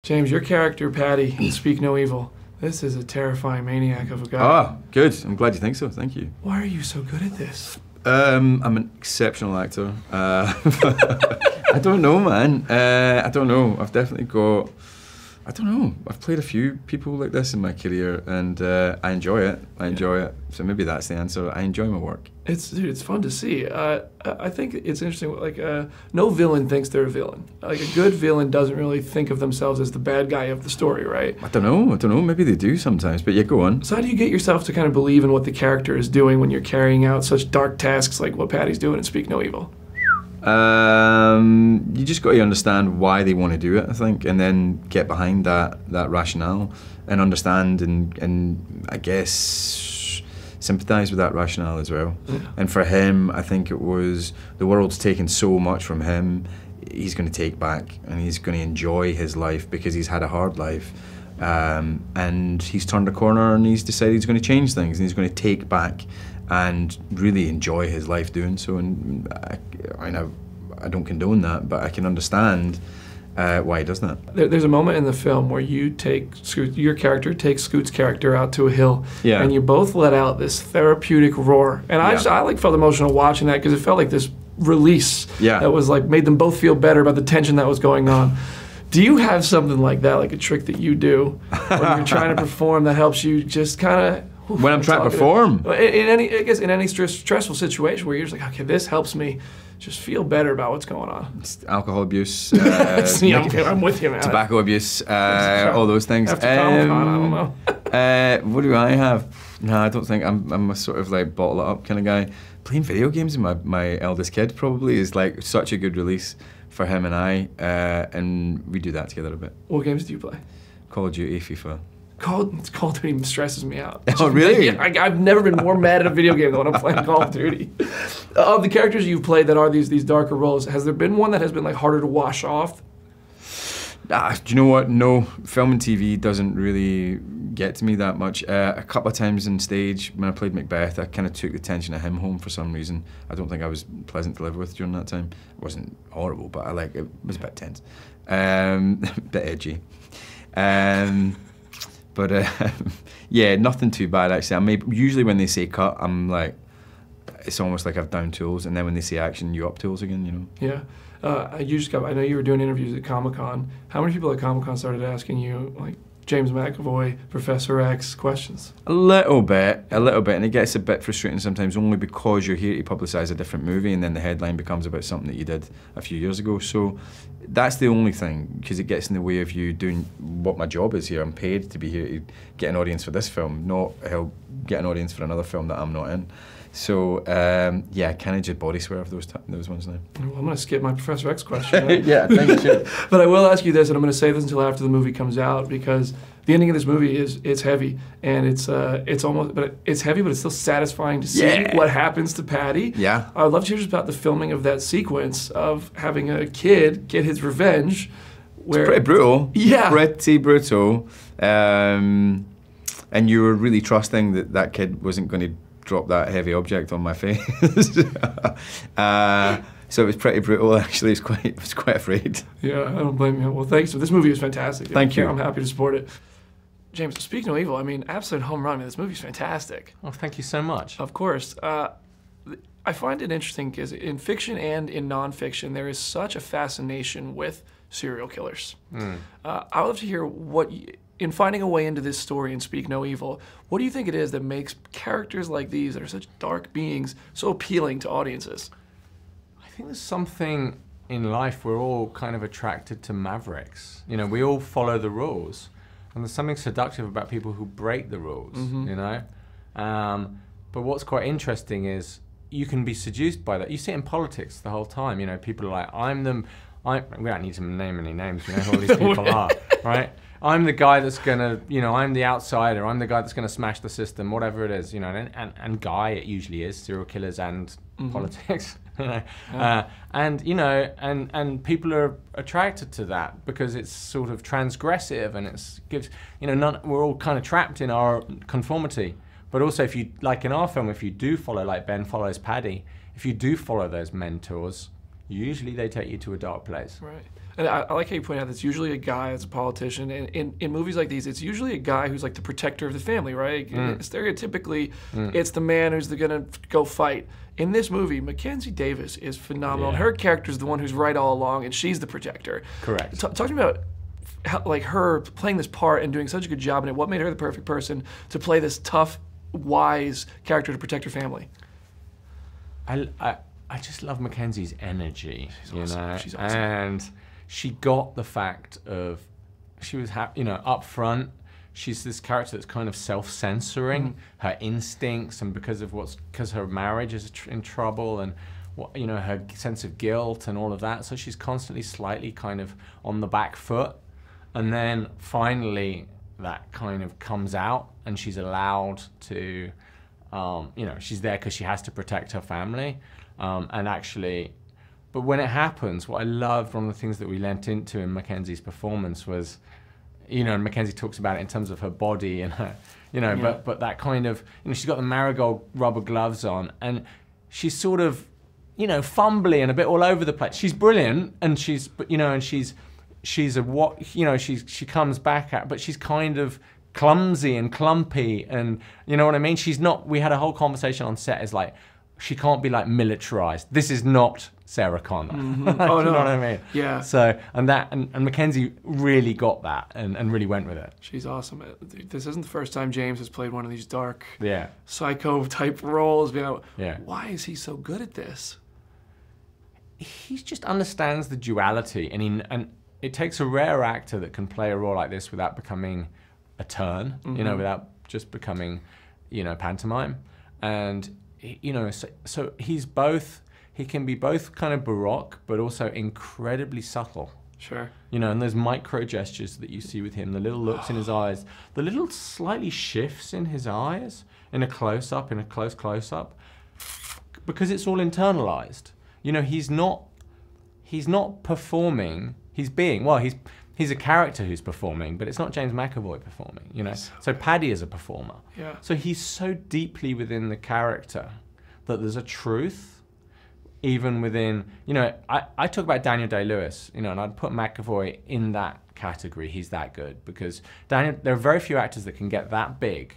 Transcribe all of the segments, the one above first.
James, your character, Patty, in Speak No Evil, this is a terrifying maniac of a guy. Ah, good. I'm glad you think so. Thank you. Why are you so good at this? I'm an exceptional actor. I don't know, man. I don't know. I've definitely got... I don't know. I've played a few people like this in my career, and I enjoy it. I enjoy it. So maybe that's the answer. I enjoy my work. Dude, it's fun to see. I think it's interesting. Like, no villain thinks they're a villain. Like, a good villain doesn't really think of themselves as the bad guy of the story, right? I don't know. I don't know. Maybe they do sometimes. But yeah, go on. So how do you get yourself to kind of believe in what the character is doing when you're carrying out such dark tasks like what Patty's doing in Speak No Evil? You just got to understand why they want to do it, I think, and then get behind that rationale and understand and I guess sympathise with that rationale as well. Yeah. And for him, I think it was the world's taken so much from him. He's going to take back, and he's going to enjoy his life because he's had a hard life, and he's turned a corner and he's decided he's going to change things and he's going to take back and really enjoy his life doing so. And I know I don't condone that, but I can understand why he does that. There's a moment in the film where you take your character takes Scoot's character out to a hill, yeah, and you both let out this therapeutic roar. And I like felt emotional watching that because it felt like this release that was like made them both feel better about the tension that was going on. Do you have something like that, like a trick that you do when you're trying to perform that helps you just kind of? When I'm trying to perform? In any stressful situation where you're just like, okay, this helps me just feel better about what's going on. It's alcohol abuse, I'm with you, man. Tobacco abuse, all those things. After Comic-Con, I don't know. What do I have? No, I don't think I'm a sort of like bottle it up kind of guy. Playing video games with my eldest kid probably is like such a good release for him and I, and we do that together a bit. What games do you play? Call of Duty, FIFA. Call of Duty stresses me out. Oh, really? I've never been more mad at a video game than when I'm playing Call of Duty. Of the characters you've played that are these darker roles, has there been one that has been like harder to wash off? Do you know what? No, film and TV doesn't really get to me that much. A couple of times on stage when I played Macbeth, I kind of took the tension of him home for some reason. I don't think I was pleasant to live with during that time. It wasn't horrible, but it was a bit tense, a bit edgy. But yeah, nothing too bad actually. Usually when they say cut, I'm like, it's almost like I've down tools, and then when they say action, you up tools again, you know? Yeah. I know you were doing interviews at Comic-Con. How many people at Comic-Con started asking you, like, James McAvoy, Professor X questions? A little bit, and it gets a bit frustrating sometimes only because you're here to publicise a different movie and then the headline becomes about something that you did a few years ago. So that's the only thing, because it gets in the way of you doing what my job is here. I'm paid to be here to get an audience for this film, not help get an audience for another film that I'm not in. So yeah, kind of just body swerve those ones now. Well, I'm going to skip my Professor X question. Right? Yeah, thank you. But I will ask you this, and I'm going to save this until after the movie comes out, because the ending of this movie it's heavy, and it's heavy, but it's still satisfying to see what happens to Patty. Yeah. I'd love to hear just about the filming of that sequence of having a kid get his revenge. Where it's pretty brutal. Yeah. Pretty brutal. And you were really trusting that that kid wasn't going to drop that heavy object on my face. So it was pretty brutal actually. I was quite afraid. Yeah, I don't blame you. Well, thanks. This movie is fantastic. Thank you. I'm happy to support it. James, Speak No Evil, I mean, absolute home run. I mean, this movie's fantastic. Oh, thank you so much. Of course. I find it interesting because in fiction and in nonfiction, there is such a fascination with serial killers. I would love to hear in finding a way into this story in Speak No Evil, what do you think it is that makes characters like these that are such dark beings so appealing to audiences? I think there's something in life, we're all kind of attracted to mavericks. You know, we all follow the rules. And there's something seductive about people who break the rules, you know? But what's quite interesting is you can be seduced by that. You see it in politics the whole time. You know, people are like, we don't need to name any names, we know who all these people are, right? I'm the guy that's gonna, you know, I'm the outsider, I'm the guy that's gonna smash the system, whatever it is, you know, and guy, it usually is, serial killers and politics, you know. And, you know, and people are attracted to that because it's sort of transgressive and it gives, you know, we're all kind of trapped in our conformity. But also if you, like in our film, if you do follow, like Ben follows Paddy, if you do follow those mentors, usually they take you to a dark place. Right. And I like how you point out that's usually a guy that's a politician. And in movies like these, it's usually a guy who's like the protector of the family, right? Stereotypically, it's the man who's going to go fight. In this movie, Mackenzie Davis is phenomenal. Yeah. Her character is the one who's right all along, and she's the protector. Correct. Talk to me about how, like, her playing this part and doing such a good job in it. What made her the perfect person to play this tough, wise character to protect her family? I just love Mackenzie's energy, She's awesome. She's awesome. And she got the fact of, she was, up front, she's this character that's kind of self-censoring her instincts, and because her marriage is in trouble, and her sense of guilt and all of that, so she's constantly slightly kind of on the back foot, and then finally that kind of comes out, and she's allowed to, she's there because she has to protect her family, and actually. But when it happens, what I loved, one of the things that we lent into in Mackenzie's performance was, and Mackenzie talks about it in terms of her body and her, but that kind of, she's got the marigold rubber gloves on, and she's sort of, fumbly and a bit all over the place. She's brilliant, and she comes back at, but she's kind of clumsy and clumpy, and you know what I mean? She's not, we had a whole conversation on set, is like, she can't be like militarized. This is not Sarah Connor. Oh, you know what I mean? Yeah. So, and Mackenzie really got that and really went with it. She's awesome. This isn't the first time James has played one of these dark, psycho type roles. Yeah. Why is he so good at this? He just understands the duality, and it takes a rare actor that can play a role like this without becoming a turn, without just becoming, pantomime. And so he can be both kind of baroque, but also incredibly subtle. Sure. And those micro gestures that you see with him, the little looks in his eyes, the little slightly shifts in his eyes in a close-up, in a close close-up, because it's all internalized. He's not performing, he's being, he's a character who's performing, but it's not James McAvoy performing, So Paddy is a performer. Yeah. So he's so deeply within the character that there's a truth, even within, I talk about Daniel Day-Lewis, and I'd put McAvoy in that category. He's that good, because there are very few actors that can get that big,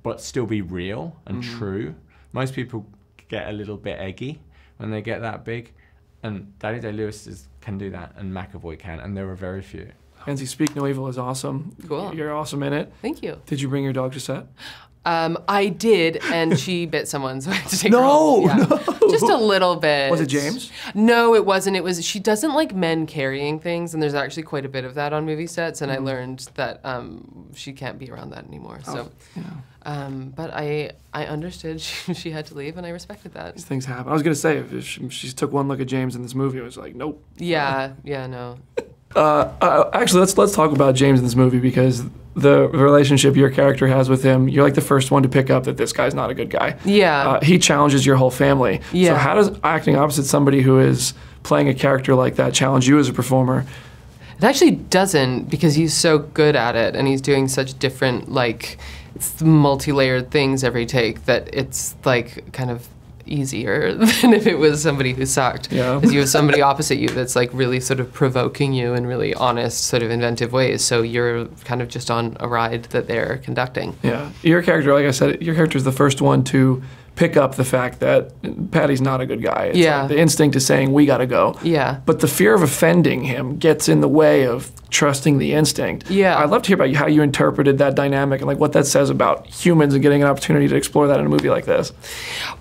but still be real and true. Most people get a little bit eggy when they get that big. And Daniel Day-Lewis can do that, and McAvoy can, and there are very few. Mackenzie, Speak No Evil is awesome. Cool. You're awesome in it. Thank you. Did you bring your dog to set? I did, and she bit someone, so I had to take her No, home. Yeah. Just a little bit. Was it James? No, it wasn't. She doesn't like men carrying things, and there's actually quite a bit of that on movie sets, and I learned that she can't be around that anymore. So, but I understood she had to leave, and I respected that. These things happen. I was gonna say, if she took one look at James in this movie, it was like, nope. Yeah, no. Actually, let's talk about James in this movie, because the relationship your character has with him, you're like the first one to pick up that this guy's not a good guy. Yeah. He challenges your whole family. Yeah. So how does acting opposite somebody who is playing a character like that challenge you as a performer? It actually doesn't, because he's so good at it, and he's doing such different, multi-layered things every take, that it's kind of easier than if it was somebody who sucked. Yeah. Because you have somebody opposite you that's really sort of provoking you in really honest, sort of inventive ways. So you're kind of just on a ride that they're conducting. Yeah. Your character, like I said, your character is the first one to pick up the fact that Paddy's not a good guy. It's like the instinct is saying, we gotta go. Yeah. But the fear of offending him gets in the way of trusting the instinct. Yeah. I'd love to hear about how you interpreted that dynamic and what that says about humans and getting an opportunity to explore that in a movie like this.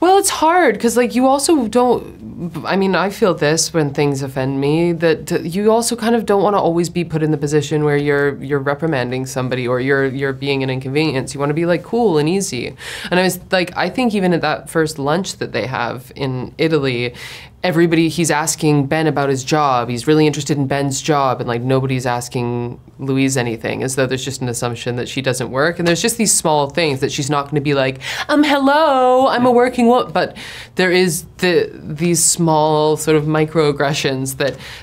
Well, it's hard, because you also don't, I feel this when things offend me, that you also kind of don't want to always be put in the position where you're reprimanding somebody or you're being an inconvenience. You want to be cool and easy. And I think even at that first lunch that they have in Italy, he's asking Ben about his job. He's really interested in Ben's job, and nobody's asking Louise anything, as though there's just an assumption that she doesn't work. And there's just these small things that she's not going to be hello, I'm a working woman. But there is these small sort of microaggressions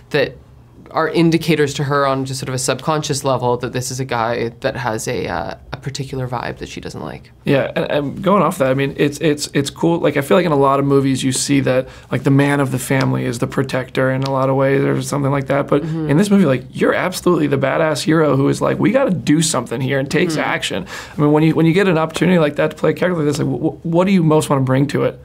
that are indicators to her on just sort of a subconscious level that this is a guy that has a particular vibe that she doesn't like. Yeah, and going off that, I mean, it's cool. Like, I feel like in a lot of movies you see that, like, the man of the family is the protector in a lot of ways or something like that. But in this movie, like, you're absolutely the badass hero who is like, we got to do something here and takes action. I mean, when you get an opportunity like that to play a character like this, like, what do you most want to bring to it?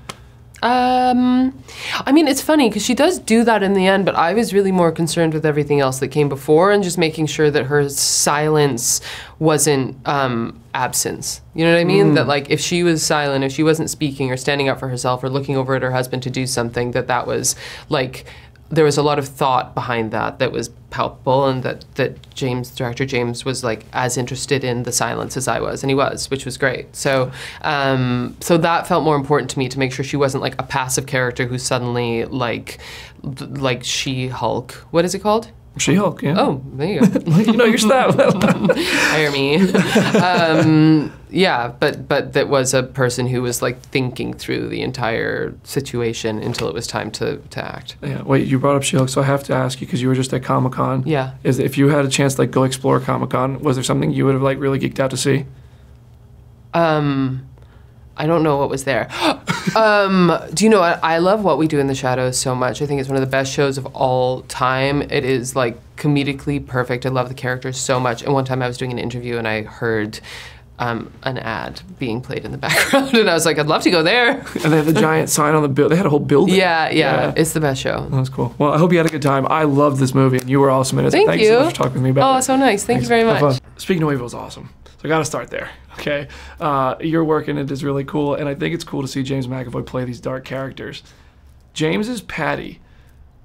I mean, it's funny because she does do that in the end, but I was really more concerned with everything else that came before and just making sure that her silence wasn't absence. You know what I mean? That, like, if she was silent, if she wasn't speaking or standing up for herself or looking over at her husband to do something, that was like, there was a lot of thought behind that was palpable, and that director James was like as interested in the silence as I was, and he was, which was great. So so that felt more important to me, to make sure she wasn't like a passive character who suddenly like She-Hulk. What is it called? She-Hulk, yeah. Oh, there you go. You know your stuff. Hire me. Yeah, but that was a person who was like thinking through the entire situation until it was time to act. Yeah. Wait, you brought up She-Hulk, so I have to ask you, because you were just at Comic-Con. Yeah. If you had a chance to like go explore Comic-Con, was there something you would have like really geeked out to see? I don't know what was there. Do you know what? I love What We Do in the Shadows so much. I think it's one of the best shows of all time. It is like comedically perfect. I love the characters so much. And one time I was doing an interview and I heard an ad being played in the background, and I was like, I'd love to go there. And they had the giant sign on the building. They had a whole building. Yeah. It's the best show. That's cool. Well, I hope you had a good time. I loved this movie, and you were awesome in it. Thank you so much for talking with me about it. Oh, so nice. Thank you very Have much. fun. Speaking of Evil is awesome. So I got to start there. Okay, your work in it is really cool, and I think it's cool to see James McAvoy play these dark characters. James's Patty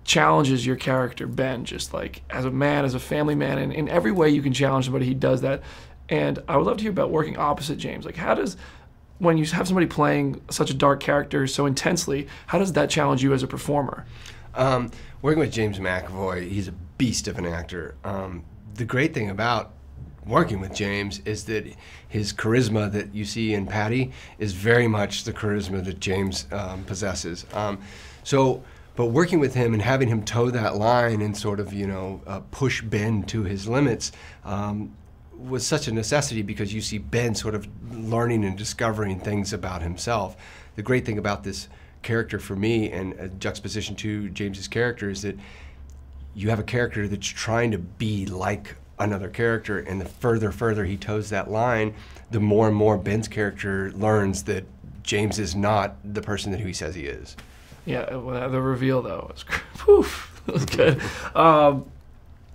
challenges your character Ben, just like as a man, as a family man, and in every way you can challenge somebody, he does that. And I would love to hear about working opposite James. Like, how does, when you have somebody playing such a dark character so intensely, how does that challenge you as a performer? Working with James McAvoy, he's a beast of an actor. The great thing about working with James is that his charisma that you see in Patty is very much the charisma that James possesses. But working with him and having him toe that line and sort of, push Ben to his limits was such a necessity, because you see Ben sort of learning and discovering things about himself. The great thing about this character for me, and a juxtaposition to James's character, is that you have a character that's trying to be like another character, and the further he toes that line, the more and more Ben's character learns that James is not the person that he says he is. Yeah, the reveal though was poof, that was good.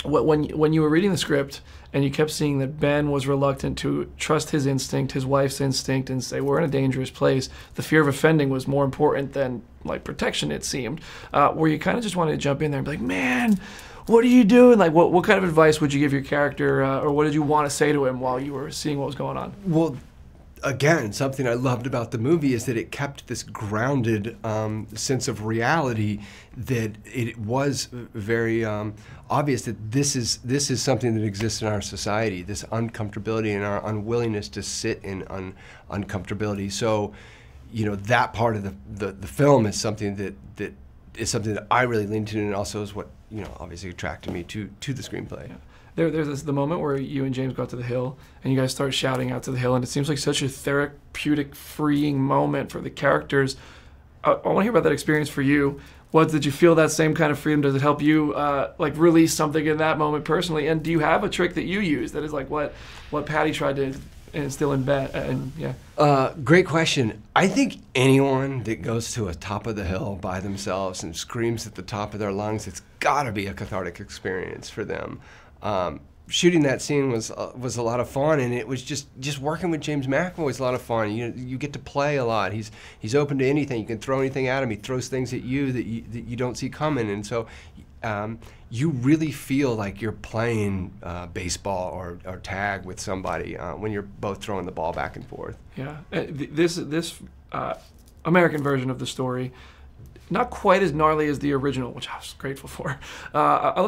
When you were reading the script and you kept seeing that Ben was reluctant to trust his instinct, his wife's instinct, and say, we're in a dangerous place, the fear of offending was more important than like protection, it seemed, where you kind of just wanted to jump in there and be like, man, what are you doing? Like, what kind of advice would you give your character, or what did you want to say to him while you were seeing what was going on? Well, again, something I loved about the movie is that it kept this grounded sense of reality, that it was very obvious that this is something that exists in our society, this uncomfortability and our unwillingness to sit in uncomfortability. So, that part of the film is something that is something that I really leaned into, and also is what obviously attracted me to the screenplay. Yeah. There's the moment where you and James go out to the hill and you guys start shouting out to the hill, and it seems like such a therapeutic, freeing moment for the characters. I want to hear about that experience for you. Did you feel that same kind of freedom? Does it help you like release something in that moment personally? And do you have a trick that you use that is like what Patty tried to instill in Ben? Great question. I think anyone that goes to a top of the hill by themselves and screams at the top of their lungs, it's got to be a cathartic experience for them. Shooting that scene was a lot of fun, and it was just working with James McAvoy was a lot of fun. You get to play a lot. He's open to anything. You can throw anything at him. He throws things at you that you don't see coming, and so you really feel like you're playing baseball or tag with somebody when you're both throwing the ball back and forth. Yeah, this American version of the story, not quite as gnarly as the original, which I was grateful for.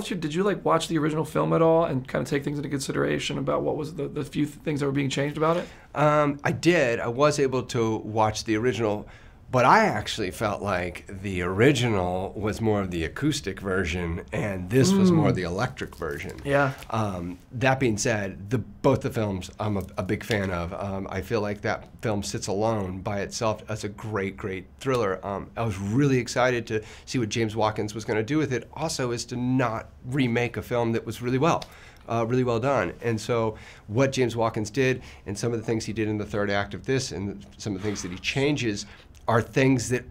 Did you like watch the original film at all and kind of take things into consideration about what was the few things that were being changed about it? I did. I was able to watch the original. But I actually felt like the original was more of the acoustic version, and this was more the electric version. Yeah. That being said, both the films I'm a big fan of. I feel like that film sits alone by itself as a great, great thriller. I was really excited to see what James Watkins was going to do with it. Also, is to not remake a film that was really well done. And so what James Watkins did, and some of the things he did in the third act of this, and some of the things that he changes, are things that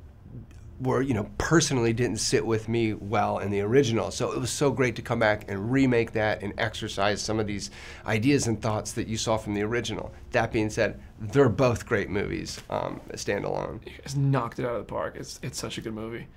were, personally didn't sit with me well in the original. So it was so great to come back and remake that and exercise some of these ideas and thoughts that you saw from the original. That being said, they're both great movies, standalone. You guys knocked it out of the park. It's such a good movie.